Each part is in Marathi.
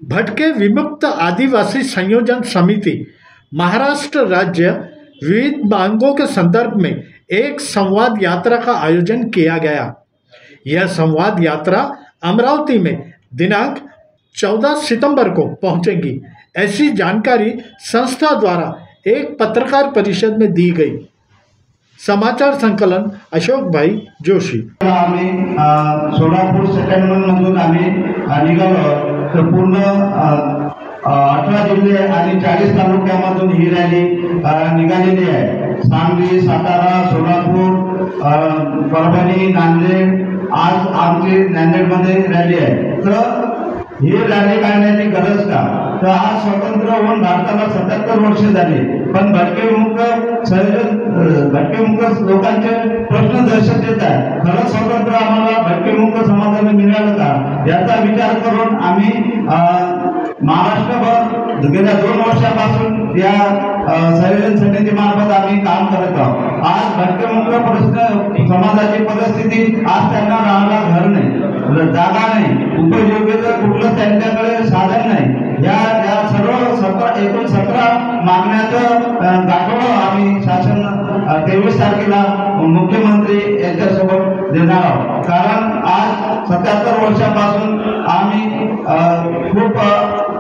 भटके विमुक्त आदिवासी संयोजन समिति महाराष्ट्र राज्य विविध मांगों के संदर्भ में एक संवाद यात्रा का आयोजन किया गया। यह संवाद यात्रा अमरावती में दिनांक 14 सितंबर को पहुंचेगी, ऐसी जानकारी संस्था द्वारा एक पत्रकार परिषद में दी गई। समाचार संकलन अशोक भाई जोशी। आम्ही सोलापूर सेटलमेंटमधून आम्ही निघालो तर पूर्ण 18 जिल्हे आणि 40 तालुक्यामधून ही रॅली निघालेली आहे। सांगली, सातारा, सोलापूर, परभणी, नांदेड, आज आमची नांदेडमध्ये रॅली आहे। तर ही रॅली काढण्याची गरज का? तर आज स्वतंत्र होऊन भारताला 77 वर्ष झाली, पण भटकेमुक्त लोकांचे प्रश्न दर्शक येत आहे। खरं स्वतंत्र आम्हाला भटकेमुक्त समाजाला मिळालं का, याचा विचार करून आम्ही महाराष्ट्रभर गेल्या 2 वर्षापासून या संयोजन समितीमार्फत आम्ही काम करत आहोत। आज भटकेमुक्त समाजाची परिस्थिती, आज त्यांना राहायला घर नाही, जागा नाही, उपयोगितेचं कुठलं त्यांच्याकडे साधन नाही। या सर्व 17 मागण्याचं गाठोडं आम्ही शासन 23 तारखेला मुख्यमंत्री यांच्यासोबत देणार आहोत। कारण आज 77 वर्षापासून आम्ही खूप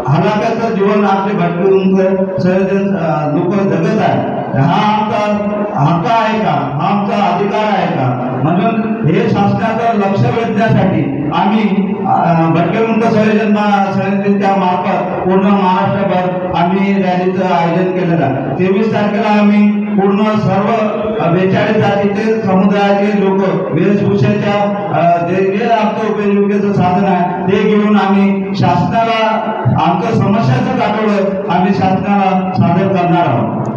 हलाख्याचं जीवन आपले भटकून संयोजन लोक जगत आहे। हा आमचा हक्क आहे का? हा आमचा अधिकार आहे का? म्हणून हे शासनाचं लक्ष वेधण्यासाठी आम्ही भटकेमुक्त संयोजन समितीच्या मार्फत पूर्ण महाराष्ट्रभर आम्ही रॅलीचं आयोजन केलेलं आहे। 23 तारखेला आम्ही पूर्ण सर्व 42 जातीचे समुदायाचे लोक वेशभूषेच्या जे आमचं उपयोगितेचं साधन आहे ते घेऊन आम्ही शासनाला आमच्या समस्याचं गाठोडं आम्ही शासनाला सादर करणार आहोत।